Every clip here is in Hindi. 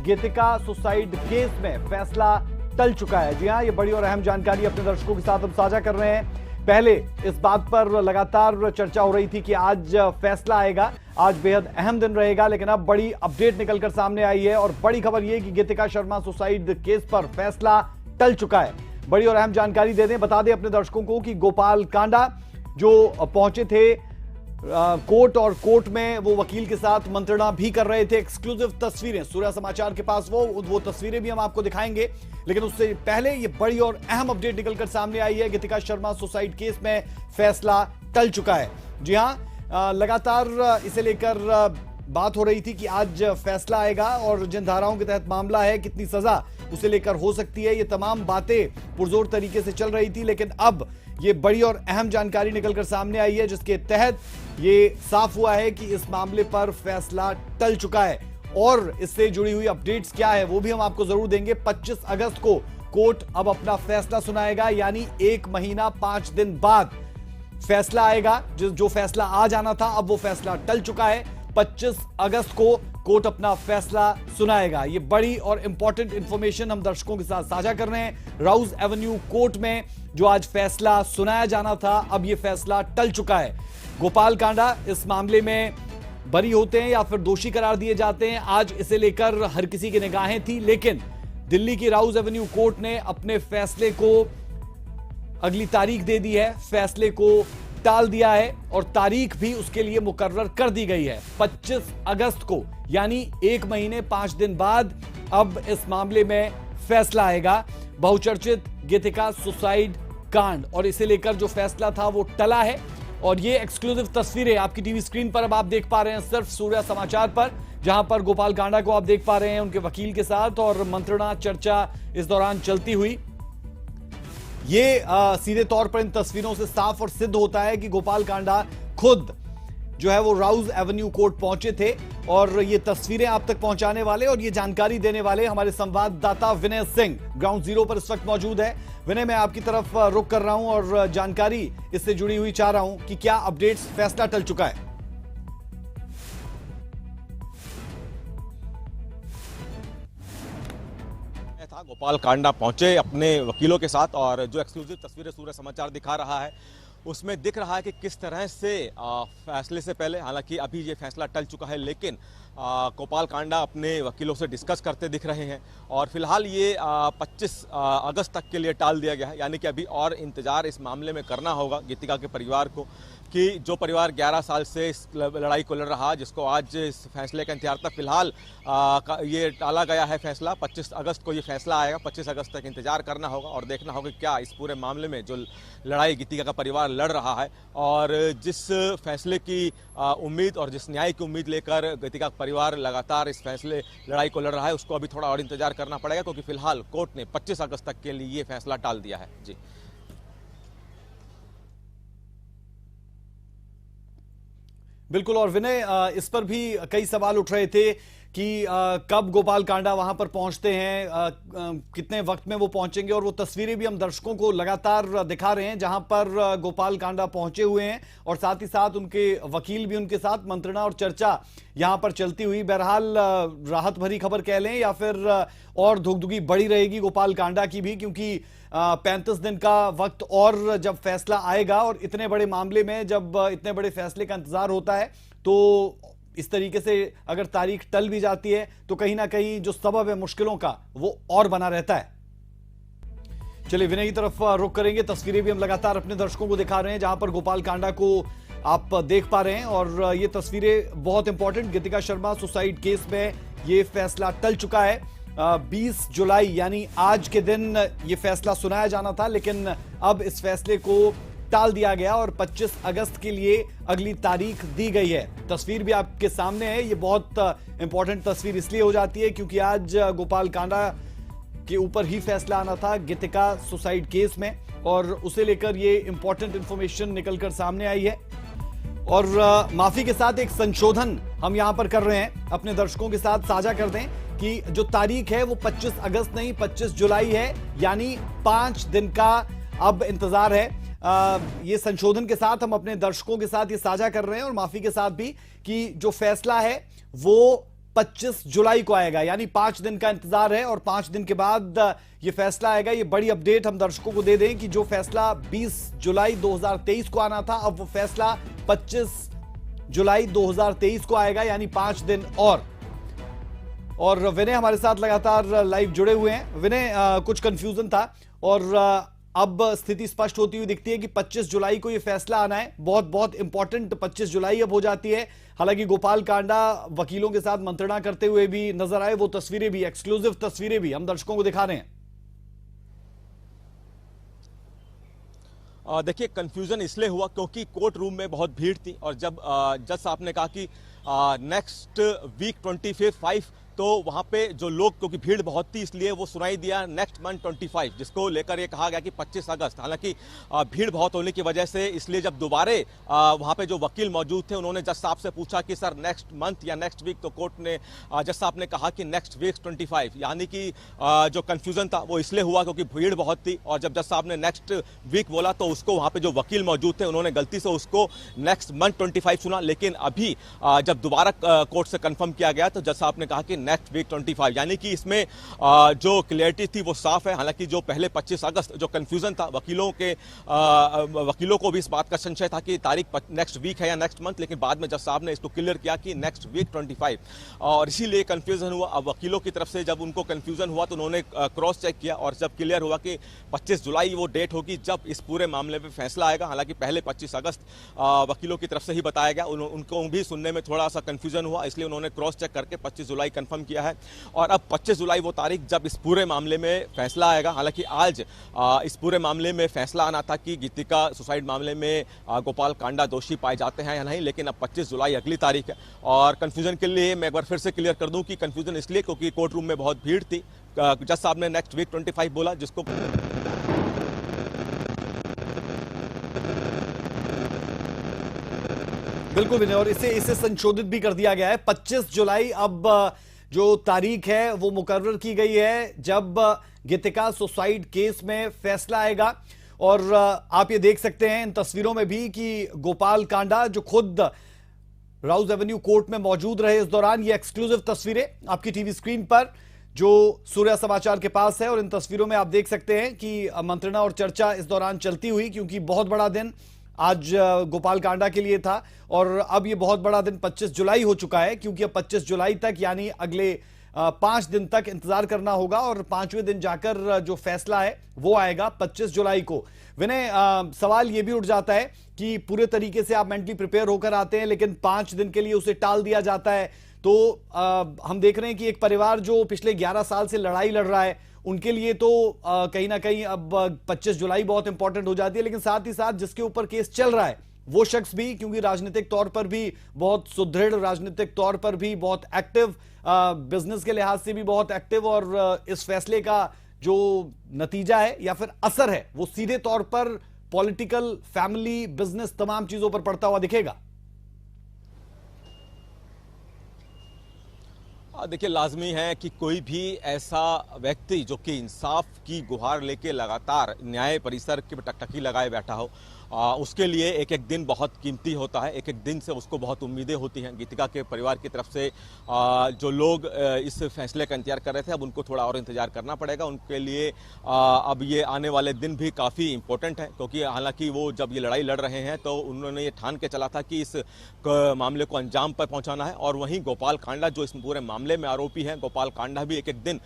गीतिका सुसाइड केस में फैसला टल चुका है। जी हां, ये बड़ी और अहम जानकारी अपने दर्शकों के साथ हम साझा कर रहे हैं। पहले इस बात पर लगातार चर्चा हो रही थी कि आज फैसला आएगा, आज बेहद अहम दिन रहेगा, लेकिन अब बड़ी अपडेट निकलकर सामने आई है और बड़ी खबर यह कि गीतिका शर्मा सुसाइड केस पर फैसला टल चुका है। बड़ी और अहम जानकारी दे दें, बता दें अपने दर्शकों को कि गोपाल कांडा जो पहुंचे थे कोर्ट और कोर्ट में वो वकील के साथ मंत्रणा भी कर रहे थे। एक्सक्लूसिव तस्वीरें सूर्य समाचार के पास वो तस्वीरें भी हम आपको दिखाएंगे, लेकिन उससे पहले ये बड़ी और अहम अपडेट निकलकर सामने आई है। गीतिका शर्मा सुसाइड केस में फैसला टल चुका है। जी हां, लगातार इसे लेकर बात हो रही थी कि आज फैसला आएगा और जिन धाराओं के तहत मामला है, कितनी सजा उसे लेकर हो सकती है, ये तमाम बातें पुरजोर तरीके से चल रही थी। लेकिन अब ये बड़ी और अहम जानकारी निकलकर सामने आई है, जिसके तहत ये साफ हुआ है कि इस मामले पर फैसला टल चुका है। और इससे जुड़ी हुई अपडेट्स क्या है वो भी हम आपको जरूर देंगे। 25 अगस्त को कोर्ट अब अपना फैसला सुनाएगा, यानी 1 महीना 5 दिन बाद फैसला आएगा। जो फैसला आज आना था, अब वो फैसला टल चुका है। 25 अगस्त को कोर्ट अपना फैसला सुनाएगा। ये बड़ी और इंपॉर्टेंट इंफॉर्मेशन हम दर्शकों के साथ साझा कर रहे हैं। राउज एवेन्यू कोर्ट में जो आज फैसला सुनाया जाना था, अब ये फैसला टल चुका है। गोपाल कांडा इस मामले में बरी होते हैं या फिर दोषी करार दिए जाते हैं, आज इसे लेकर हर किसी की निगाहें थी। लेकिन दिल्ली की राउज एवेन्यू कोर्ट ने अपने फैसले को अगली तारीख दे दी है, फैसले को टाल दिया है और तारीख भी उसके लिए मुकर्रर कर दी गई है 25 अगस्त को, यानी 1 महीने 5 दिन बाद अब इस मामले में फैसला आएगा। बहुचर्चित गीतिका सुसाइड कांड और इसे लेकर जो फैसला था वो टला है। और ये एक्सक्लूसिव तस्वीरें आपकी टीवी स्क्रीन पर अब आप देख पा रहे हैं, सिर्फ सूर्य समाचार पर, जहां पर गोपाल कांडा को आप देख पा रहे हैं उनके वकील के साथ और मंत्रणा चर्चा इस दौरान चलती हुई। ये सीधे तौर पर इन तस्वीरों से साफ और सिद्ध होता है कि गोपाल कांडा खुद जो है वो राउज एवेन्यू कोर्ट पहुंचे थे। और ये तस्वीरें आप तक पहुंचाने वाले और ये जानकारी देने वाले हमारे संवाददाता विनय सिंह ग्राउंड जीरो पर इस वक्त मौजूद है। विनय, मैं आपकी तरफ रुख कर रहा हूं और जानकारी इससे जुड़ी हुई चाह रहा हूं कि क्या अपडेट्स, फैसला टल चुका है? गोपाल कांडा पहुंचे अपने वकीलों के साथ और जो एक्सक्लूसिव तस्वीरें सूर्य समाचार दिखा रहा है उसमें दिख रहा है कि किस तरह से फैसले से पहले, हालांकि अभी ये फैसला टल चुका है, लेकिन गोपाल कांडा अपने वकीलों से डिस्कस करते दिख रहे हैं। और फिलहाल ये 25 अगस्त तक के लिए टाल दिया गया है, यानी कि अभी और इंतजार इस मामले में करना होगा गीतिका के परिवार को, कि जो परिवार 11 साल से इस लड़ाई को लड़ रहा, जिसको आज इस फैसले का इंतजार था, फिलहाल ये टाला गया है फैसला। 25 अगस्त को ये फैसला आएगा, 25 अगस्त तक इंतजार करना होगा और देखना होगा क्या इस पूरे मामले में जो लड़ाई गीतिका का परिवार लड़ रहा है और जिस फैसले की उम्मीद और जिस न्याय की उम्मीद लेकर गीतिका का परिवार लगातार इस फैसले लड़ाई को लड़ रहा है, उसको अभी थोड़ा और इंतजार करना पड़ेगा, क्योंकि फिलहाल कोर्ट ने 25 अगस्त तक के लिए ये फैसला टाल दिया है। जी बिल्कुल। और विनय, इस पर भी कई सवाल उठ रहे थे कि कब गोपाल कांडा वहां पर पहुंचते हैं, कितने वक्त में वो पहुंचेंगे, और वो तस्वीरें भी हम दर्शकों को लगातार दिखा रहे हैं जहां पर गोपाल कांडा पहुंचे हुए हैं और साथ ही साथ उनके वकील भी उनके साथ, मंत्रणा और चर्चा यहां पर चलती हुई। बहरहाल राहत भरी खबर कह लें या फिर और धुकधुकी बढ़ी रहेगी गोपाल कांडा की भी, क्योंकि 35 दिन का वक्त और जब फैसला आएगा और इतने बड़े मामले में जब इतने बड़े फैसले का इंतजार होता है, तो इस तरीके से अगर तारीख टल भी जाती है तो कहीं ना कहीं जो सबब है मुश्किलों का वो और बना रहता है। चलिए विनय की तरफ रुख करेंगे। तस्वीरें भी हम लगातार अपने दर्शकों को दिखा रहे हैं जहां पर गोपाल कांडा को आप देख पा रहे हैं और ये तस्वीरें बहुत इंपॉर्टेंट, गीतिका शर्मा सुसाइड केस में ये फैसला टल चुका है। 20 जुलाई यानी आज के दिन ये फैसला सुनाया जाना था, लेकिन अब इस फैसले को टाल दिया गया और 25 अगस्त के लिए अगली तारीख दी गई है। तस्वीर भी आपके सामने है। ये बहुत इंपॉर्टेंट तस्वीर इसलिए हो जाती है क्योंकि आज गोपाल कांडा के ऊपर ही फैसला आना था गीतिका सुसाइड केस में और उसे लेकर ये इंपॉर्टेंट इंफॉर्मेशन निकलकर सामने आई है। और माफी के साथ एक संशोधन हम यहां पर कर रहे हैं, अपने दर्शकों के साथ साझा कर दें कि जो तारीख है वो 25 अगस्त नहीं 25 जुलाई है, यानी 5 दिन का अब इंतजार है। ये संशोधन के साथ हम अपने दर्शकों के साथ ये साझा कर रहे हैं और माफी के साथ भी कि जो फैसला है वो 25 जुलाई को आएगा, यानी 5 दिन का इंतजार है और 5 दिन के बाद ये फैसला आएगा। ये बड़ी अपडेट हम दर्शकों को दे दें कि जो फैसला 20 जुलाई 2023 को आना था, अब वो फैसला 25 जुलाई 2023 को आएगा, यानी 5 दिन और विनय हमारे साथ लगातार लाइव जुड़े हुए हैं। विनय, कुछ कंफ्यूजन था और अब स्थिति स्पष्ट होती हुई दिखती है कि 25 जुलाई को यह फैसला आना है। बहुत बहुत इंपॉर्टेंट 25 जुलाई अब हो जाती है। हालांकि गोपाल कांडा वकीलों के साथ मंत्रणा करते हुए भी नजर आए, वो तस्वीरें भी, एक्सक्लूसिव तस्वीरें भी हम दर्शकों को दिखा रहे हैं। देखिए, कंफ्यूजन इसलिए हुआ क्योंकि कोर्ट रूम में बहुत भीड़ थी और जब जज साहब ने कहा कि नेक्स्ट वीक 25 तो वहां पे जो लोग, क्योंकि भीड़ बहुत थी इसलिए वो सुनाई दिया नेक्स्ट मंथ 25, जिसको लेकर ये कहा गया कि 25 अगस्त। हालांकि भीड़ बहुत होने की वजह से इसलिए जब दोबारे वहां पे जो वकील मौजूद थे उन्होंने जज साहब से पूछा कि सर नेक्स्ट मंथ या नेक्स्ट वीक, तो कोर्ट ने, जज साहब ने कहा कि नेक्स्ट वीक 25। यानी कि जो कंफ्यूजन था वो इसलिए हुआ क्योंकि भीड़ बहुत थी और जब जज साहब ने नेक्स्ट वीक बोला तो उसको वहां पे जो वकील मौजूद थे उन्होंने गलती से उसको नेक्स्ट मंथ 25 सुना। लेकिन अभी जब दोबारा कोर्ट से कंफर्म किया गया तो जज साहब ने कहा कि नेक्स्ट वीक 25, यानी कि इसमें जो क्लियरिटी थी वो साफ है। हालांकि जो पहले 25 अगस्त जो कंफ्यूजन था वकीलों को भी इस बात का संशय था कि तारीख नेक्स्ट वीक है या नेक्स्ट मंथ, लेकिन बाद में जज साहब ने इसको क्लियर किया कि नेक्स्ट वीक 25 और इसीलिए कंफ्यूजन हुआ। अब वकीलों की तरफ से जब उनको कंफ्यूजन हुआ तो उन्होंने क्रॉस चेक किया और जब क्लियर हुआ कि 25 जुलाई वो डेट होगी जब इस पूरे मामले में फैसला आएगा। हालांकि पहले 25 अगस्त वकीलों की तरफ से ही बताया गया, उनको भी सुनने में थोड़ा सा कंफ्यूजन हुआ, इसलिए उन्होंने क्रॉस चेक करके 25 जुलाई कंफर्म किया है और अब 25 जुलाई वो तारीख जब इस पूरे मामले में फैसला आएगा। हालांकि आज इस पूरे मामले में फैसला आना था कि गीतिका सुसाइड मामले में गोपाल कांडा दोषी पाए जाते हैं या नहीं, लेकिन अब 25 जुलाई अगली तारीख है। और कंफ्यूजन के लिए मैं एक बार फिर से क्लियर कर दूं कि कंफ्यूजन इसलिए क्योंकि कोर्ट रूम में बहुत भीड़ थी। जज साहब ने नेक्स्ट वीक 25 बोला, जिसको बिल्कुल विनय, और इसे संशोधित भी कर दिया गया है। 25 जुलाई अब जो तारीख है वो मुकर्रर की गई है जब गीतिका सुसाइड केस में फैसला आएगा। और आप ये देख सकते हैं इन तस्वीरों में भी कि गोपाल कांडा जो खुद राउज एवेन्यू कोर्ट में मौजूद रहे इस दौरान, ये एक्सक्लूसिव तस्वीरें आपकी टीवी स्क्रीन पर जो सूर्य समाचार के पास है। और इन तस्वीरों में आप देख सकते हैं कि मंत्रणा और चर्चा इस दौरान चलती हुई, क्योंकि बहुत बड़ा दिन आज गोपाल कांडा के लिए था और अब ये बहुत बड़ा दिन 25 जुलाई हो चुका है, क्योंकि अब 25 जुलाई तक यानी अगले 5 दिन तक इंतजार करना होगा और 5वें दिन जाकर जो फैसला है वो आएगा 25 जुलाई को। विनय, सवाल ये भी उठ जाता है कि पूरे तरीके से आप मेंटली प्रिपेयर होकर आते हैं लेकिन 5 दिन के लिए उसे टाल दिया जाता है, तो हम देख रहे हैं कि एक परिवार जो पिछले 11 साल से लड़ाई लड़ रहा है उनके लिए तो कहीं ना कहीं अब 25 जुलाई बहुत इंपॉर्टेंट हो जाती है, लेकिन साथ ही साथ जिसके ऊपर केस चल रहा है वो शख्स भी, क्योंकि राजनीतिक तौर पर भी बहुत सुदृढ़, राजनीतिक तौर पर भी बहुत एक्टिव, बिजनेस के लिहाज से भी बहुत एक्टिव, और इस फैसले का जो नतीजा है या फिर असर है वो सीधे तौर पर पॉलिटिकल, फैमिली, बिजनेस, तमाम चीजों पर पड़ता हुआ दिखेगा। देखिए, लाजमी है कि कोई भी ऐसा व्यक्ति जो कि इंसाफ की गुहार लेके लगातार न्याय परिसर की टकटकी लगाए बैठा हो, उसके लिए एक एक दिन बहुत कीमती होता है। एक एक दिन से उसको बहुत उम्मीदें होती हैं। गीतिका के परिवार की तरफ से जो लोग इस फैसले का इंतजार कर रहे थे, अब उनको थोड़ा और इंतजार करना पड़ेगा। उनके लिए अब ये आने वाले दिन भी काफ़ी इंपॉर्टेंट हैं, क्योंकि हालांकि वो जब ये लड़ाई लड़ रहे हैं तो उन्होंने ये ठान के चला था कि इस मामले को अंजाम पर पहुंचाना है। और वहीं गोपाल कांडा जो इस पूरे मामले में आरोपी हैं, गोपाल कांडा भी एक एक दिन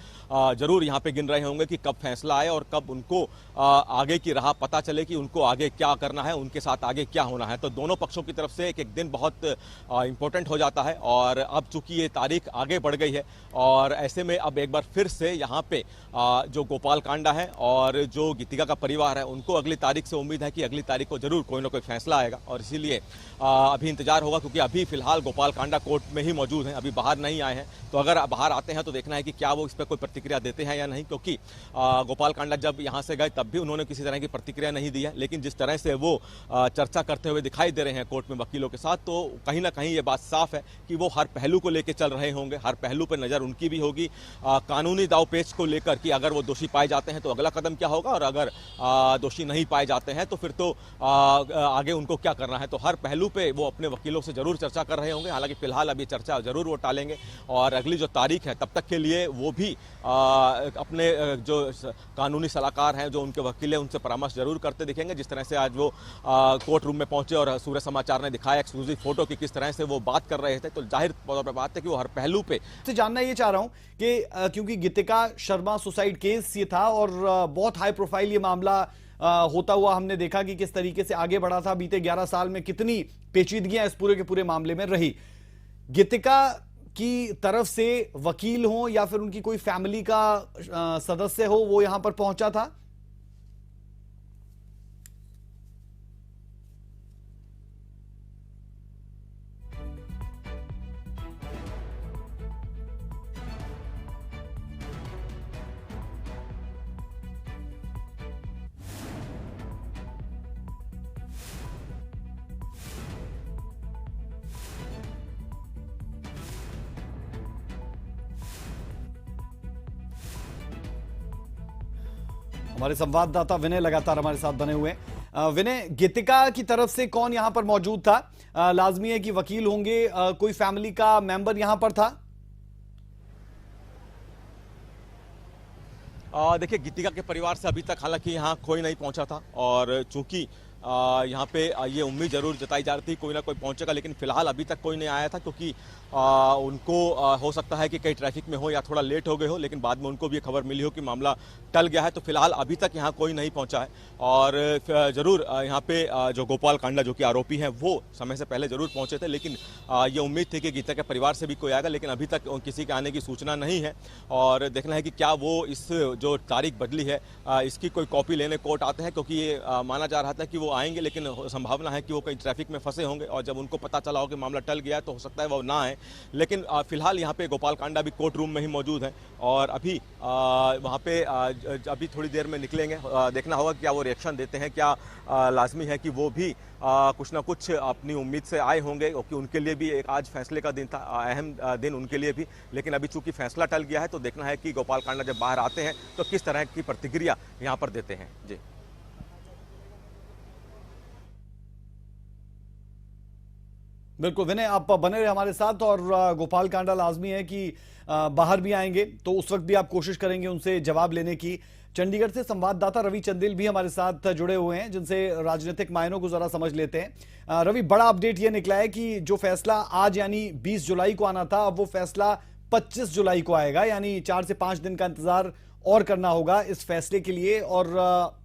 जरूर यहाँ पे गिन रहे होंगे कि कब फैसला आए और कब उनको आगे की राह पता चले कि उनको आगे क्या करना है, उनके साथ आगे क्या होना है। तो दोनों पक्षों की तरफ से एक एक दिन बहुत इंपॉर्टेंट हो जाता है। और अब चूंकि ये तारीख आगे बढ़ गई है और ऐसे में अब एक बार फिर से यहाँ पे जो गोपाल कांडा है और जो गीतिका का परिवार है उनको अगली तारीख से उम्मीद है कि अगली तारीख को जरूर कोई ना कोई फैसला आएगा। और इसीलिए अभी इंतजार होगा, क्योंकि अभी फिलहाल गोपाल कांडा कोर्ट में ही मौजूद हैं, अभी बाहर नहीं आए हैं। तो अगर बाहर आते हैं तो देखना है कि क्या वो इस पर कोई प्रतिक्रिया देते हैं या नहीं, क्योंकि गोपाल कांडा जब यहाँ से गए तब भी उन्होंने किसी तरह की प्रतिक्रिया नहीं दी है। लेकिन जिस तरह से वो चर्चा करते हुए दिखाई दे रहे हैं कोर्ट में वकीलों के साथ, तो कहीं ना कहीं ये बात साफ है कि वो हर पहलू को लेकर चल रहे होंगे, हर पहलू पर नज़र उनकी भी होगी, कानूनी दाव पेच को लेकर कि अगर वो दोषी पाए जाते हैं तो अगला कदम क्या होगा, और अगर दोषी नहीं पाए जाते हैं तो फिर तो आगे उनको क्या करना है। तो हर पहलू पे वो अपने वकीलों से जरूर चर्चा कर रहे होंगे। हालांकि फिलहाल अभी चर्चा जरूर वो टालेंगे और अगली जो तारीख है तब तक के लिए वो भी अपने जो कानूनी सलाहकार हैं, जो उनके वकील हैं, उनसे परामर्श जरूर करते दिखेंगे। जिस तरह से आज वो कोर्ट रूम में पहुंचे और सूर्य समाचार ने दिखाया एक्सक्लूसिव फोटो की किस तरह से वो बात कर रहे थे, तो जाहिर तौर पर बात है कि वो हर पहलू पे से जानना ये चाह रहा हूं कि क्योंकि गीतिका शर्मा सुसाइड केस ये था और बहुत हाई प्रोफाइल ये मामला होता हुआ हमने देखा कि किस तरीके से आगे बढ़ा था। बीते 11 साल में कितनी पेचीदगियां इस पूरे के पूरे मामले में रही। गीतिका की तरफ से वकील हो या फिर उनकी कोई फैमिली का सदस्य हो, वो यहां पर पहुंचा था? हमारे संवाददाता विनय लगातार हमारे साथ बने हुए हैं। विनय, गीतिका की तरफ से कौन यहां पर मौजूद था? लाजमी है कि वकील होंगे, कोई फैमिली का मेंबर यहां पर था? देखिए, गीतिका के परिवार से अभी तक हालांकि यहाँ कोई नहीं पहुंचा था और चूंकि यहाँ पे ये उम्मीद जरूर जताई जा रही थी कोई ना कोई पहुंचेगा, लेकिन फिलहाल अभी तक कोई नहीं आया था क्योंकि उनको हो सकता है कि कहीं ट्रैफिक में हो या थोड़ा लेट हो गए हो, लेकिन बाद में उनको भी खबर मिली हो कि मामला टल गया है। तो फिलहाल अभी तक यहाँ कोई नहीं पहुंचा है और जरूर यहाँ पे जो गोपाल कांडा जो कि आरोपी हैं वो समय से पहले जरूर पहुंचे थे, लेकिन ये उम्मीद थी कि गीता के परिवार से भी कोई आएगा, लेकिन अभी तक किसी के आने की सूचना नहीं है। और देखना है कि क्या वो इस जो तारीख बदली है इसकी कोई कॉपी लेने कोर्ट आते हैं, क्योंकि ये माना जा रहा था कि वो आएंगे, लेकिन संभावना है कि वो कहीं ट्रैफिक में फंसे होंगे और जब उनको पता चला हो कि मामला टल गया है तो हो सकता है वो ना आए। लेकिन फिलहाल यहाँ पे गोपाल कांडा भी कोर्ट रूम में ही मौजूद है और अभी वहाँ पे अभी थोड़ी देर में निकलेंगे। देखना होगा क्या वो रिएक्शन देते हैं, क्या लाजमी है कि वो भी कुछ ना कुछ अपनी उम्मीद से आए होंगे, क्योंकि उनके लिए भी एक आज फैसले का दिन था, अहम दिन उनके लिए भी। लेकिन अभी चूंकि फैसला टल गया है तो देखना है कि गोपाल कांडा जब बाहर आते हैं तो किस तरह की प्रतिक्रिया यहाँ पर देते हैं। जी बिल्कुल विनय, आप बने रहे हमारे साथ और गोपाल कांडा लाजमी है कि बाहर भी आएंगे तो उस वक्त भी आप कोशिश करेंगे उनसे जवाब लेने की। चंडीगढ़ से संवाददाता रवि चंदेल भी हमारे साथ जुड़े हुए हैं जिनसे राजनीतिक मायनों को जरा समझ लेते हैं। रवि, बड़ा अपडेट ये निकला है कि जो फैसला आज यानी 20 जुलाई को आना था, अब वो फैसला 25 जुलाई को आएगा, यानी 4 से 5 दिन का इंतजार और करना होगा इस फैसले के लिए। और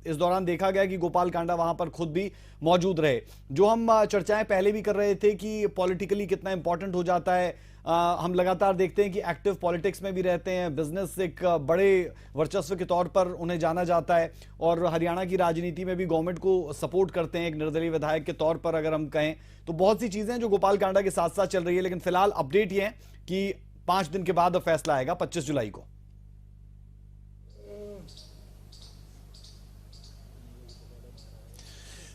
इस दौरान देखा गया कि गोपाल कांडा वहां पर खुद भी मौजूद रहे। जो हम चर्चाएं पहले भी कर रहे थे कि पॉलिटिकली कितना इंपॉर्टेंट हो जाता है, हम लगातार देखते हैं कि एक्टिव पॉलिटिक्स में भी रहते हैं, बिजनेस एक बड़े वर्चस्व के तौर पर उन्हें जाना जाता है और हरियाणा की राजनीति में भी गवर्नमेंट को सपोर्ट करते हैं एक निर्दलीय विधायक के तौर पर अगर हम कहें तो। बहुत सी चीजें जो गोपाल कांडा के साथ साथ चल रही है, लेकिन फिलहाल अपडेट ये है कि 5 दिन के बाद अब फैसला आएगा 25 जुलाई को।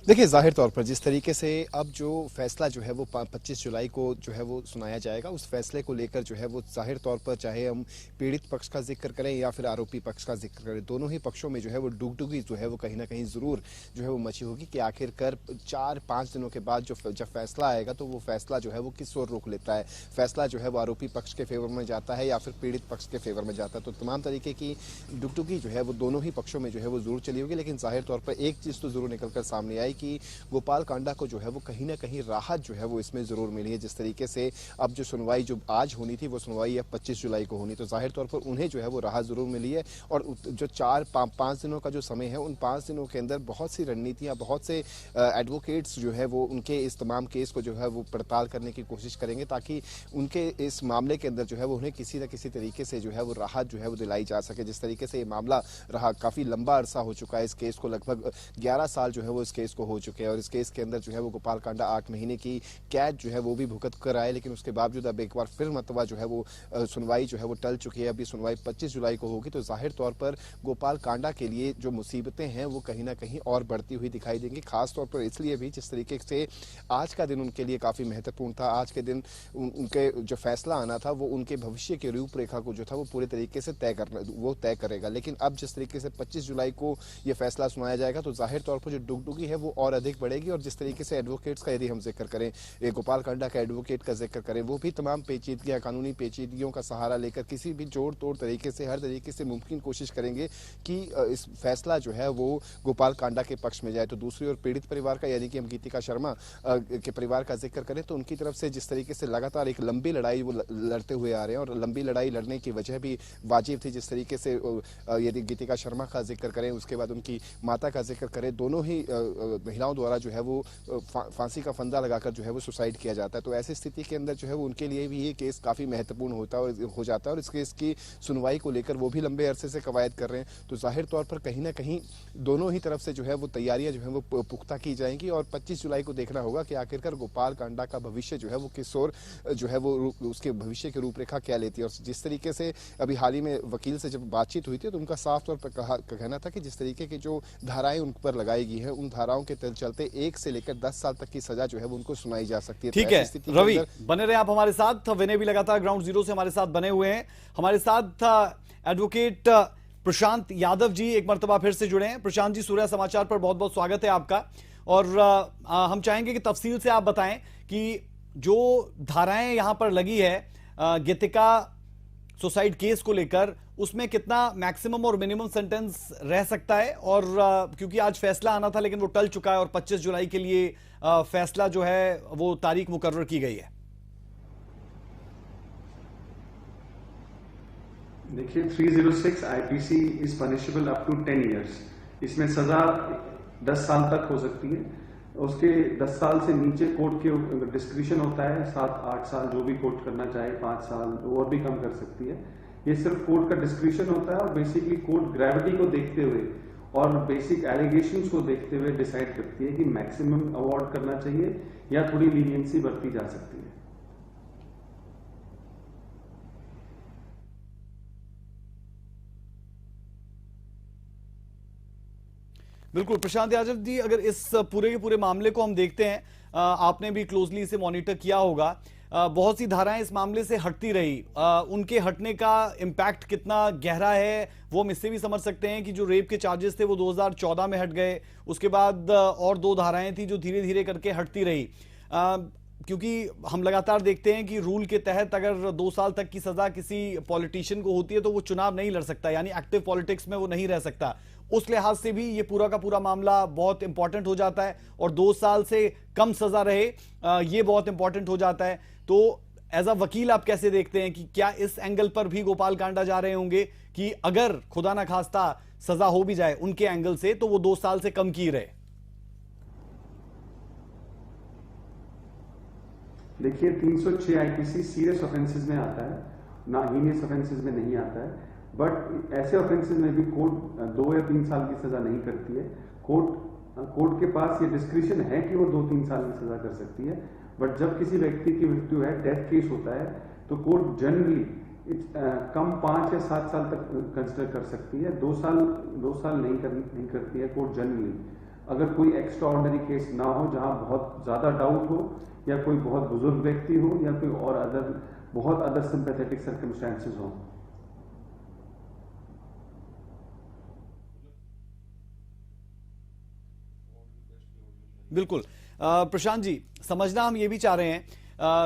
देखिए, जाहिर तौर पर जिस तरीके से अब जो फैसला जो है वो 25 जुलाई को जो है वो सुनाया जाएगा, उस फैसले को लेकर जो है वो जाहिर तौर पर चाहे हम पीड़ित पक्ष का जिक्र करें या फिर आरोपी पक्ष का जिक्र करें, दोनों ही पक्षों में जो है वो डुगडुगी जो है वो कहीं ना कहीं जरूर जो है वो मची होगी कि आखिरकार 4-5 दिनों के बाद जब फैसला आएगा तो वो फैसला जो है वो किस ओर रुख लेता है। फैसला जो है वो आरोपी पक्ष के फेवर में जाता है या फिर पीड़ित पक्ष के फेवर में जाता है। तो तमाम तरीके की डुगडुगी जो है वो दोनों ही पक्षों में जो है वो जरूर चली होगी। लेकिन जाहिर तौर पर एक चीज तो जरूर निकलकर सामने आई कि गोपाल कांडा को जो है वो कहीं ना कहीं राहत जो है वो इसमें जरूर मिली है। जिस तरीके से अब जो सुनवाई जो आज होनी थी वो सुनवाई अब 25 जुलाई को होनी, तो जाहिर तौर पर उन्हें जो है वो राहत जरूर मिली है। और जो 4-5 दिनों का जो समय है, उन 5 दिनों के अंदर बहुत सी रणनीतियां, बहुत से एडवोकेट्स जो है वो उनके इस तमाम केस को जो है वो पड़ताल करने की कोशिश करेंगे ताकि उनके इस मामले के अंदर जो है वो उन्हें किसी न किसी तरीके से जो है वो राहत जो है वो दिलाई जा सके। जिस तरीके से ये मामला रहा, काफी लंबा अरसा हो चुका है इस केस को, लगभग 11 साल जो है वो इस केस को को हो चुके हैं और इस केस के अंदर जो है वो गोपाल कांडा 8 महीने की कैद जो है वो भी भुगत कर आए, लेकिन उसके बावजूद अब एक बार फिर मतवा जो है वो सुनवाई जो है वो टल चुकी है। अभी सुनवाई 25 जुलाई को होगी, तो जाहिर तौर पर गोपाल कांडा के लिए जो मुसीबतें हैं वो कहीं ना कहीं और बढ़ती हुई दिखाई देंगी, खासतौर पर इसलिए भी जिस तरीके से आज का दिन उनके लिए काफी महत्वपूर्ण था। आज के दिन उनके जो फैसला आना था वो उनके भविष्य की रूपरेखा को जो था वो पूरे तरीके से तय करेगा। लेकिन अब जिस तरीके से 25 जुलाई को ये फैसला सुनाया जाएगा तो जाहिर तौर पर जो डुगडुगी है वो और अधिक बढ़ेगी। और जिस तरीके से एडवोकेट्स का यदि हम जिक्र करें, गोपाल कांडा का एडवोकेट का जिक्र करें, वो भी तमाम पेचीदगियां, कानूनी पेचीदगियों का सहारा लेकर किसी भी जोड़ तोड़ तरीके से हर तरीके से मुमकिन कोशिश करेंगे कि इस फैसला जो है वो गोपाल कांडा के पक्ष में जाए। तो दूसरी ओर पीड़ित परिवार का, यानी कि हम गीतिका शर्मा के परिवार का जिक्र करें तो उनकी तरफ से जिस तरीके से लगातार एक लंबी लड़ाई वो लड़ते हुए आ रहे हैं और लंबी लड़ाई लड़ने की वजह भी वाजिब थी। जिस तरीके से यदि गीतिका शर्मा का जिक्र करें, उसके बाद उनकी माता का जिक्र करें, दोनों ही महिलाओं द्वारा जो है वो फांसी का फंदा लगाकर जो है वो सुसाइड किया जाता है। तो ऐसी स्थिति के अंदर जो है वो उनके लिए भी ये केस काफी महत्वपूर्ण हो जाता है और इस केस की सुनवाई को लेकर वो भी लंबे अरसे से कवायद कर रहे हैं। तो जाहिर तौर पर कहीं ना कहीं दोनों ही तरफ से जो है वो तैयारियां जो है वो पुख्ता की जाएंगी और 25 जुलाई को देखना होगा कि आखिरकार गोपाल कांडा का भविष्य जो है वो किस ओर जो है वो उसके भविष्य की रूपरेखा क्या लेती है। और जिस तरीके से अभी हाल ही में वकील से जब बातचीत हुई थी तो उनका साफ तौर पर कहना था कि जिस तरीके की जो धाराएं उन पर लगाई गई हैं उन धाराओं के चलते 1 से लेकर 10 साल तक की सजा जो है वो उनको सुनाई जा सकती है। ठीक है रवि, बने रहे आप हमारे साथ। विनय भी लगातार ग्राउंड जीरो से हमारे साथ बने हुए हैं। हमारे साथ एडवोकेट प्रशांत यादव जी एक मर्तबा फिर से जुड़े हैं। प्रशांत जी, सूर्या समाचार पर बहुत बहुत स्वागत है आपका। और हम चाहेंगे कि तफसील से आप बताएं कि जो धाराएं यहां पर लगी है गीतिका सुसाइड केस को लेकर, उसमें कितना मैक्सिमम और मिनिमम सेंटेंस रह सकता है। और क्योंकि आज फैसला आना था लेकिन वो टल चुका है और 25 जुलाई के लिए फैसला जो है वो तारीख मुकर्रर की गई है। देखिए 306 IPC is punishable up to 10 years. इसमें सजा 10 साल तक हो सकती है। उसके 10 साल से नीचे कोर्ट के डिस्क्रिशन होता है, 7-8 साल जो भी कोर्ट करना चाहे, 5 साल और भी कम कर सकती है। ये सिर्फ कोर्ट का डिस्क्रिशन होता है और बेसिकली कोर्ट ग्रेविटी को देखते हुए और बेसिक एलिगेशंस को देखते हुए डिसाइड करती है कि मैक्सिमम अवॉर्ड करना चाहिए या थोड़ी लीनियंसी बरती जा सकती है। बिल्कुल प्रशांत यादव जी, अगर इस पूरे के पूरे मामले को हम देखते हैं, आपने भी क्लोजली इसे मॉनिटर किया होगा, बहुत सी धाराएं इस मामले से हटती रही, उनके हटने का इम्पैक्ट कितना गहरा है वो हम इससे भी समझ सकते हैं कि जो रेप के चार्जेस थे वो 2014 में हट गए। उसके बाद और 2 धाराएं थी जो धीरे धीरे करके हटती रही, क्योंकि हम लगातार देखते हैं कि रूल के तहत अगर 2 साल तक की सजा किसी पॉलिटिशियन को होती है तो वो चुनाव नहीं लड़ सकता, यानी एक्टिव पॉलिटिक्स में वो नहीं रह सकता। उस लिहाज से भी ये पूरा का पूरा मामला बहुत इंपॉर्टेंट हो जाता है और 2 साल से कम सजा रहे ये बहुत इंपॉर्टेंट हो जाता है। तो एज अ वकील आप कैसे देखते हैं कि क्या इस एंगल पर भी गोपाल कांडा जा रहे होंगे कि अगर खुदा ना खास्ता सजा हो भी जाए उनके एंगल से तो वो 2 साल से कम की रहे? देखिए 306 आईपीसी सीरियस ऑफेंसेस में आता है, ना हीनियस ऑफेंसेस में नहीं आता है। बट ऐसे ऑफेंसेस में भी कोर्ट 2 या 3 साल की सजा नहीं करती है। कोर्ट के पास ये डिस्क्रिशन है कि वो 2-3 साल की सजा कर सकती है। बट जब किसी व्यक्ति की मृत्यु है, डेथ केस होता है, तो कोर्ट जनरली कम 5 या 7 साल तक कंसिडर कर सकती है। 2 साल नहीं करती है कोर्ट जनरली। अगर कोई एक्स्ट्रा ऑर्डिनरी केस ना हो जहां बहुत ज्यादा डाउट हो या कोई बहुत बुजुर्ग व्यक्ति हो या कोई और बहुत अदर सिंपैथेटिक सर्कमस्टेंसेस हो। बिल्कुल प्रशांत जी, समझना हम ये भी चाह रहे हैं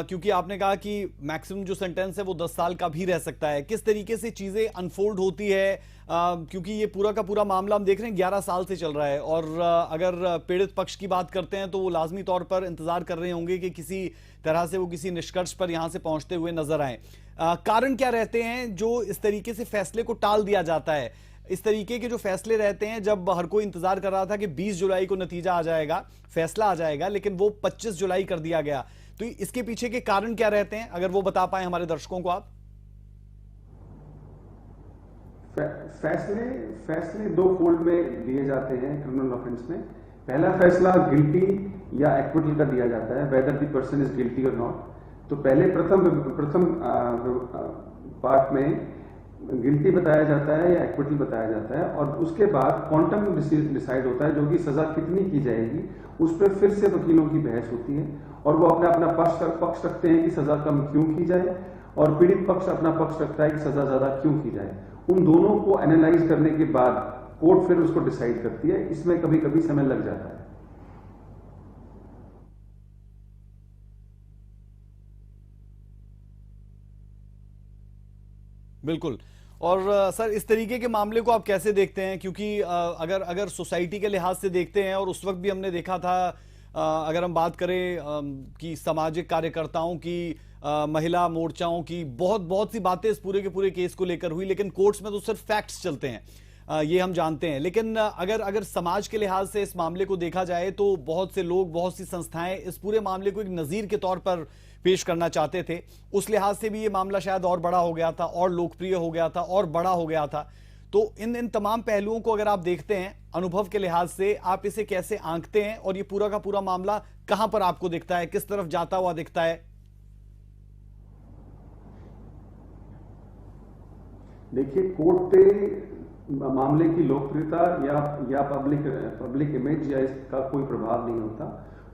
क्योंकि आपने कहा कि मैक्सिमम जो सेंटेंस है वो 10 साल का भी रह सकता है, किस तरीके से चीजें अनफोल्ड होती है, क्योंकि ये पूरा का पूरा मामला हम देख रहे हैं 11 साल से चल रहा है और अगर पीड़ित पक्ष की बात करते हैं तो वो लाजमी तौर पर इंतजार कर रहे होंगे कि किसी तरह से वो किसी निष्कर्ष पर यहां से पहुंचते हुए नजर आए। कारण क्या रहते हैं जो इस तरीके से फैसले को टाल दिया जाता है? इस तरीके के जो फैसले रहते हैं, जब हर कोई इंतजार कर रहा था कि 20 जुलाई को नतीजा आ जाएगा, फैसला आ जाएगा, लेकिन वो 25 जुलाई कर दिया गया, तो इसके पीछे के कारण क्या रहते हैं, अगर वो बता पाए हमारे दर्शकों को आप? फैसले 2 फोल्ड में दिए जाते हैं क्रिमिनल ऑफेंस में। पहला फैसला गिल्टी या एक्विटल का दिया जाता है, whether the person is guilty और नॉट। तो पहले प्रथम पार्ट में गिल्टी बताया जाता है या एक्विटल बताया जाता है, और उसके बाद क्वांटम डिसाइड होता है, जो कि सजा कितनी की जाएगी उस पर फिर से वकीलों की बहस होती है, और वो अपना अपना पक्ष रखते हैं कि सजा कम क्यों की जाए, और पीड़ित पक्ष अपना पक्ष रखता है कि सजा ज्यादा क्यों की जाए। उन दोनों को एनालाइज करने के बाद कोर्ट फिर उसको डिसाइड करती है। इसमें कभी कभी समय लग जाता है। बिल्कुल। और सर, इस तरीके के मामले को आप कैसे देखते हैं? क्योंकि अगर सोसाइटी के लिहाज से देखते हैं, और उस वक्त भी हमने देखा था, अगर हम बात करें कि सामाजिक कार्यकर्ताओं की, महिला मोर्चाओं की बहुत सी बातें इस पूरे के पूरे केस को लेकर हुई, लेकिन कोर्ट्स में तो सिर्फ फैक्ट्स चलते हैं, ये हम जानते हैं। लेकिन अगर समाज के लिहाज से इस मामले को देखा जाए तो बहुत से लोग, बहुत सी संस्थाएं इस पूरे मामले को एक नजीर के तौर पर पेश करना चाहते थे। उस लिहाज से भी ये मामला शायद और बड़ा हो गया था, और लोकप्रिय हो गया था, और बड़ा हो गया था। तो इन तमाम पहलुओं को अगर आप देखते हैं अनुभव के लिहाज से, आप इसे कैसे आंकते हैं, और ये पूरा का पूरा मामला कहां पर आपको दिखता है, किस तरफ जाता हुआ दिखता है? देखिए, कोर्ट पे मामले की लोकप्रियता या पब्लिक इमेज या इसका कोई प्रभाव नहीं होता।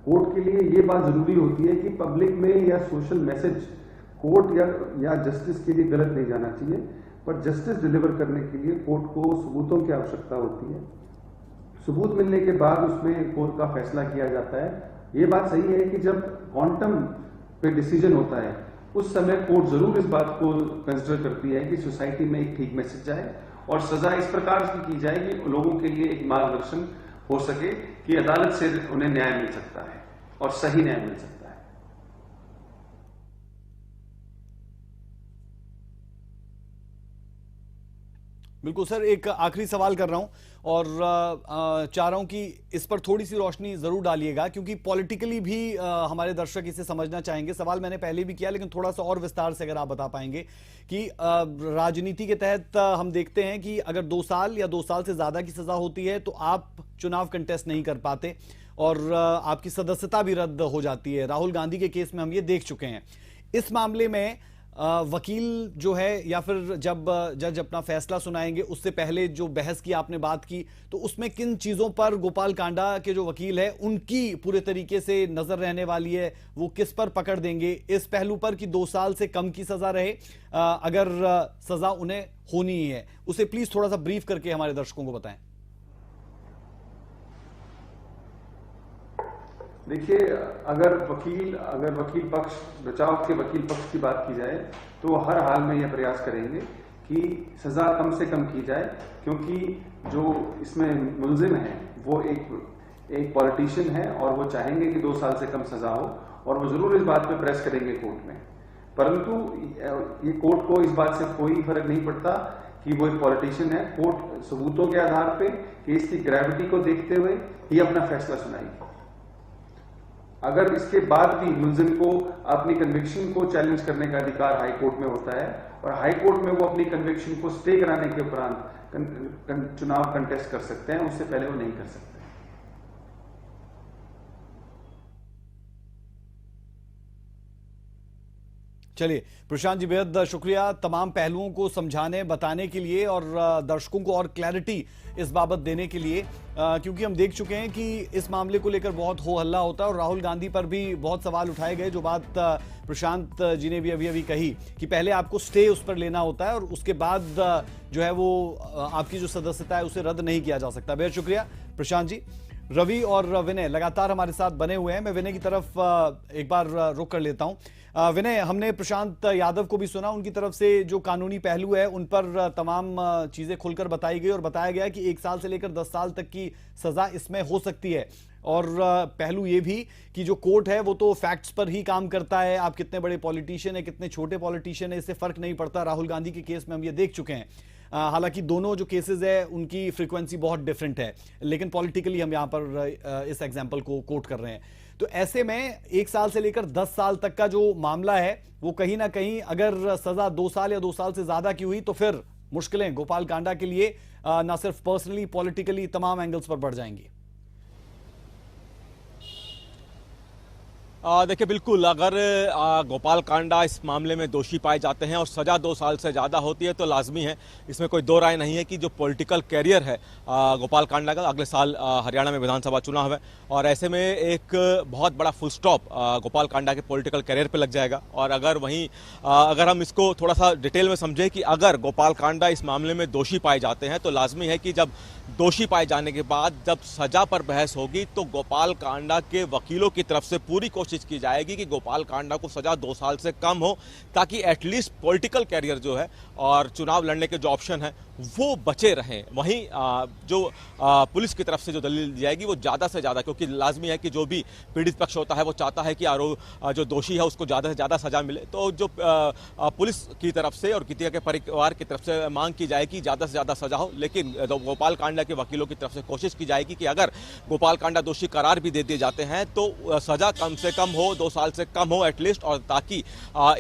कोर्ट के लिए ये बात जरूरी होती है कि पब्लिक में या सोशल मैसेज कोर्ट या जस्टिस के लिए गलत नहीं जाना चाहिए, पर जस्टिस डिलीवर करने के लिए कोर्ट को सबूतों की आवश्यकता होती है। सबूत मिलने के बाद उसमें कोर्ट का फैसला किया जाता है। ये बात सही है कि जब क्वांटम पे डिसीजन होता है, उस समय कोर्ट जरूर इस बात को कंसिडर करती है कि सोसाइटी में एक ठीक मैसेज जाए, और सजा इस प्रकार की जाए कि लोगों के लिए एक मार्गदर्शन हो सके कि अदालत से उन्हें न्याय मिल सकता है और सही न्याय मिल सकता है। बिल्कुल सर, एक आखिरी सवाल कर रहा हूं, और चाह रहा हूं कि इस पर थोड़ी सी रोशनी जरूर डालिएगा, क्योंकि पॉलिटिकली भी हमारे दर्शक इसे समझना चाहेंगे। सवाल मैंने पहले भी किया, लेकिन थोड़ा सा और विस्तार से अगर आप बता पाएंगे कि राजनीति के तहत हम देखते हैं कि अगर 2 साल या 2 साल से ज्यादा की सजा होती है तो आप चुनाव कंटेस्ट नहीं कर पाते, और आपकी सदस्यता भी रद्द हो जाती है। राहुल गांधी के केस में हम ये देख चुके हैं। इस मामले में वकील जो है, या फिर जब जज अपना फैसला सुनाएंगे उससे पहले जो बहस की आपने बात की, तो उसमें किन चीजों पर गोपाल कांडा के जो वकील है उनकी पूरे तरीके से नजर रहने वाली है? वो किस पर पकड़ देंगे? इस पहलू पर कि 2 साल से कम की सजा रहे, अगर सजा उन्हें होनी ही है, उसे प्लीज थोड़ा सा ब्रीफ करके हमारे दर्शकों को बताएं। देखिए, अगर वकील पक्ष, बचाव के वकील पक्ष की बात की जाए, तो वो हर हाल में यह प्रयास करेंगे कि सजा कम से कम की जाए, क्योंकि जो इसमें मुलजिम है वो एक पॉलिटिशियन है, और वो चाहेंगे कि 2 साल से कम सजा हो, और वो जरूर इस बात पे प्रेस करेंगे कोर्ट में। परंतु ये कोर्ट को इस बात से कोई फर्क नहीं पड़ता कि वो एक पॉलिटिशियन है। कोर्ट सबूतों के आधार पे, केस की ग्रेविटी को देखते हुए ही अपना फैसला सुनाएगी। अगर इसके बाद भी मुलजिम को अपनी कन्विक्शन को चैलेंज करने का अधिकार हाई कोर्ट में होता है, और हाई कोर्ट में वो अपनी कन्विक्शन को स्टे कराने के उपरांत चुनाव कंटेस्ट कर सकते हैं, उससे पहले वो नहीं कर सकते। चलिए प्रशांत जी, बेहद शुक्रिया तमाम पहलुओं को समझाने, बताने के लिए, और दर्शकों को और क्लैरिटी इस बाबत देने के लिए, क्योंकि हम देख चुके हैं कि इस मामले को लेकर बहुत हो हल्ला होता है, और राहुल गांधी पर भी बहुत सवाल उठाए गए। जो बात प्रशांत जी ने भी अभी कही कि पहले आपको स्टे उस पर लेना होता है, और उसके बाद जो है वो आपकी जो सदस्यता है उसे रद्द नहीं किया जा सकता। बेहद शुक्रिया प्रशांत जी। रवि और विनय लगातार हमारे साथ बने हुए हैं। मैं विनय की तरफ एक बार रुक कर लेता हूं। विनय, हमने प्रशांत यादव को भी सुना, उनकी तरफ से जो कानूनी पहलू है उन पर तमाम चीजें खुलकर बताई गई, और बताया गया कि 1 साल से लेकर 10 साल तक की सजा इसमें हो सकती है। और पहलू ये भी कि जो कोर्ट है वो तो फैक्ट्स पर ही काम करता है। आप कितने बड़े पॉलिटिशियन है, कितने छोटे पॉलिटिशियन है, इससे फर्क नहीं पड़ता। राहुल गांधी के केस में हम ये देख चुके हैं। हालांकि दोनों जो केसेस है उनकी फ्रीक्वेंसी बहुत डिफरेंट है, लेकिन पॉलिटिकली हम यहां पर इस एग्जांपल को कोट कर रहे हैं। तो ऐसे में 1 साल से लेकर 10 साल तक का जो मामला है वो कहीं ना कहीं, अगर सजा 2 साल या 2 साल से ज्यादा की हुई तो फिर मुश्किलें गोपाल कांडा के लिए ना सिर्फ पर्सनली, पॉलिटिकली, तमाम एंगल्स पर बढ़ जाएंगी। देखिए बिल्कुल, अगर गोपाल कांडा इस मामले में दोषी पाए जाते हैं और सजा 2 साल से ज़्यादा होती है तो लाजमी है, इसमें कोई दो राय नहीं है कि जो पॉलिटिकल कैरियर है गोपाल कांडा का, अगले साल हरियाणा में विधानसभा चुनाव है और ऐसे में एक बहुत बड़ा फुल स्टॉप गोपाल कांडा के पॉलिटिकल कैरियर पे लग जाएगा। और अगर वहीं अगर हम इसको थोड़ा सा डिटेल में समझें कि अगर गोपाल कांडा इस मामले में दोषी पाए जाते हैं तो लाजमी है कि जब दोषी पाए जाने के बाद जब सजा पर बहस होगी तो गोपाल कांडा के वकीलों की तरफ से पूरी कोशिश की जाएगी कि गोपाल कांडा को सजा 2 साल से कम हो, ताकि एटलीस्ट पॉलिटिकल कैरियर जो है और चुनाव लड़ने के जो ऑप्शन है वो बचे रहें। वहीं जो पुलिस की तरफ से जो दलील दी जाएगी वो ज़्यादा से ज़्यादा, क्योंकि लाजमी है कि जो भी पीड़ित पक्ष होता है वो चाहता है कि जो दोषी है उसको ज़्यादा से ज़्यादा सजा मिले, तो जो पुलिस की तरफ से और कितिया के परिवार की तरफ से मांग की जाएगी ज़्यादा से ज़्यादा सजा हो। लेकिन गोपाल कांडा के वकीलों की तरफ से कोशिश की जाएगी कि अगर गोपाल कांडा दोषी करार भी दे दिए जाते हैं तो सजा कम से कम हो, 2 साल से कम हो एटलीस्ट, और ताकि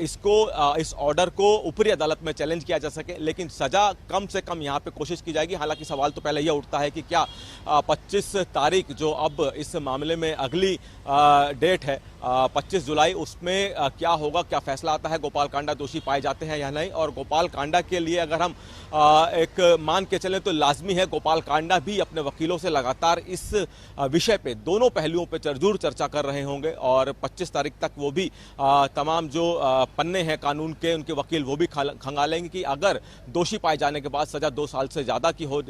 इस ऑर्डर को ऊपरी अदालत में चैलेंज किया जा सके। लेकिन सजा कम से कम यहाँ पे कोशिश की जाएगी। हालांकि सवाल तो पहले यह उठता है कि क्या 25 तारीख जो अब इस मामले में अगली डेट है 25 जुलाई, उसमें क्या होगा, क्या फैसला आता है, गोपाल कांडा दोषी पाए जाते हैं या नहीं। और गोपाल कांडा के लिए अगर हम एक मान के चलें तो लाजमी है गोपाल कांडा भी अपने वकीलों से लगातार इस विषय पे, दोनों पहलुओं पे जरूर चर्चा कर रहे होंगे और 25 तारीख तक वो भी तमाम जो पन्ने हैं कानून के, उनके वकील वो भी खंगालेंगे कि अगर दोषी पाए जाने के बाद सजा 2 साल से ज़्यादा की हो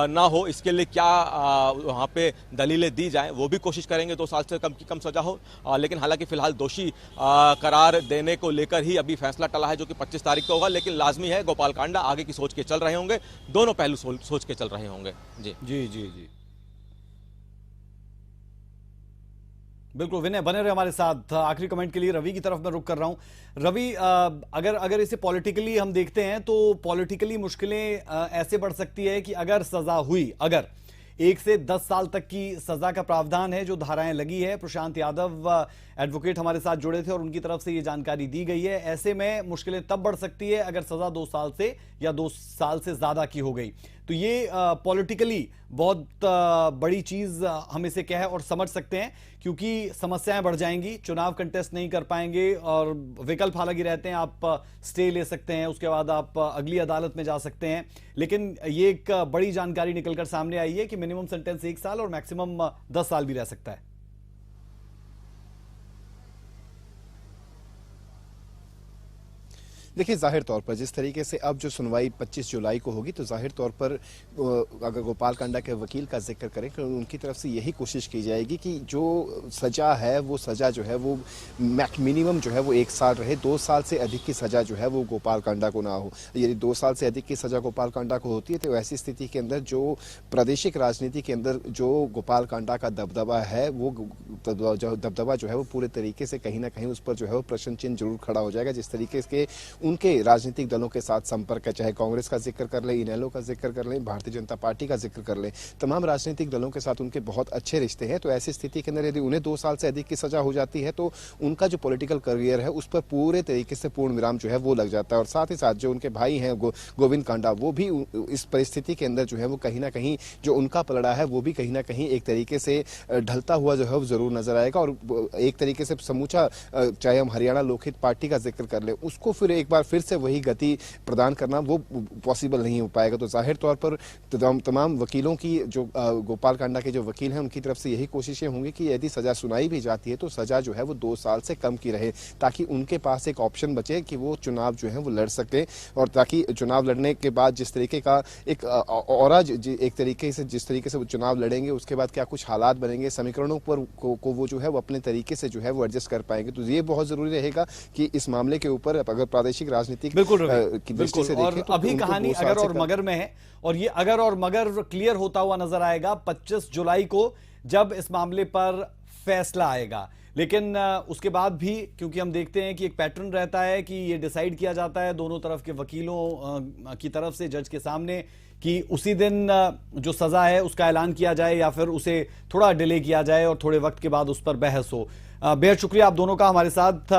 ना हो, इसके लिए क्या वहाँ पे दलीलें दी जाएं, वो भी कोशिश करेंगे 2 साल से कम की कम सजा हो। लेकिन हालांकि फिलहाल दोषी करार देने को लेकर ही अभी फैसला टला है जो कि 25 तारीख को होगा। लेकिन लाजमी है गोपाल कांडा आगे की सोच के चल रहे होंगे, दोनों पहलू सोच के चल रहे होंगे। जी जी जी जी, बिल्कुल विनय बने रहे हमारे साथ। आखिरी कमेंट के लिए रवि की तरफ मैं रुक कर रहा हूं। रवि, अगर इसे पॉलिटिकली हम देखते हैं तो पॉलिटिकली मुश्किलें ऐसे बढ़ सकती है कि अगर सजा हुई, अगर 1 से 10 साल तक की सजा का प्रावधान है, जो धाराएं लगी है, प्रशांत यादव एडवोकेट हमारे साथ जुड़े थे और उनकी तरफ से ये जानकारी दी गई है। ऐसे में मुश्किलें तब बढ़ सकती है अगर सजा 2 साल से या 2 साल से ज्यादा की हो गई। तो ये पॉलिटिकली बहुत बड़ी चीज हम इसे कह और समझ सकते हैं, क्योंकि समस्याएं बढ़ जाएंगी, चुनाव कंटेस्ट नहीं कर पाएंगे और विकल्प हालांकि रहते हैं, आप स्टे ले सकते हैं, उसके बाद आप अगली अदालत में जा सकते हैं। लेकिन ये एक बड़ी जानकारी निकलकर सामने आई है कि मिनिमम सेंटेंस 1 साल और मैक्सिमम 10 साल भी रह सकता है। देखिए, जाहिर तौर पर जिस तरीके से अब जो सुनवाई 25 जुलाई को होगी तो जाहिर तौर पर अगर गोपाल कांडा के वकील का जिक्र करें तो उनकी तरफ से यही कोशिश की जाएगी कि जो सजा है वो सजा जो है वो मिनिमम जो है वो 1 साल रहे, 2 साल से अधिक की सजा जो है वो गोपाल कांडा को ना हो। यदि 2 साल से अधिक की सजा गोपाल कांडा को होती है तो ऐसी स्थिति के अंदर जो प्रादेशिक राजनीति के अंदर जो गोपाल कांडा का दबदबा है, वो दबदबा जो है वो पूरे तरीके से कहीं ना कहीं उस पर जो है वो प्रश्न चिन्ह जरूर खड़ा हो जाएगा। जिस तरीके के उनके राजनीतिक दलों के साथ संपर्क है, चाहे कांग्रेस का जिक्र कर लें, इनेलो का जिक्र कर लें, भारतीय जनता पार्टी का जिक्र कर लें, तमाम राजनीतिक दलों के साथ उनके बहुत अच्छे रिश्ते हैं। तो ऐसी स्थिति के अंदर यदि उन्हें 2 साल से अधिक की सजा हो जाती है तो उनका जो पॉलिटिकल करियर है उस पर पूरे तरीके से पूर्ण विराम जो है वो लग जाता है। और साथ ही साथ जो उनके भाई हैं गोविंद कांडा, वो भी इस परिस्थिति के अंदर जो है वो कहीं ना कहीं जो उनका पलड़ा है वो भी कहीं ना कहीं एक तरीके से ढलता हुआ जो है वो जरूर नजर आएगा। और एक तरीके से समूचा, चाहे हम हरियाणा लोकहित पार्टी का जिक्र कर लें, उसको फिर एक बार फिर से वही गति प्रदान करना वो पॉसिबल नहीं हो पाएगा। तो जाहिर तौर पर तमाम वकीलों की, जो गोपाल कांडा के जो वकील हैं, उनकी तरफ से यही कोशिशें होंगी कि यदि सजा सुनाई भी जाती है तो सजा जो है वो 2 साल से कम की रहे, ताकि उनके पास एक ऑप्शन बचे कि वो चुनाव जो है वो लड़ सके। और ताकि चुनाव लड़ने के बाद जिस तरीके का एक और एक तरीके से जिस तरीके से वो चुनाव लड़ेंगे उसके बाद क्या कुछ हालात बनेंगे, समीकरणों पर को वो जो है वो अपने तरीके से जो है वो एडजस्ट कर पाएंगे। तो ये बहुत जरूरी रहेगा कि इस मामले के ऊपर अगर प्रादेशिक राजनीतिक बिल्कुल और तो अभी कहानी अगर और मगर में है, और ये अगर और मगर क्लियर होता हुआ नजर आएगा 25 जुलाई को जब इस मामले पर फैसला आएगा। लेकिन उसके बाद भी, क्योंकि हम देखते हैं कि एक पैटर्न रहता है कि ये डिसाइड किया जाता है दोनों तरफ के वकीलों की तरफ से जज के सामने कि उसी दिन जो सजा है उसका ऐलान किया जाए या फिर उसे थोड़ा डिले किया जाए और थोड़े वक्त के बाद उस पर बहस हो। बेहद शुक्रिया आप दोनों का हमारे साथ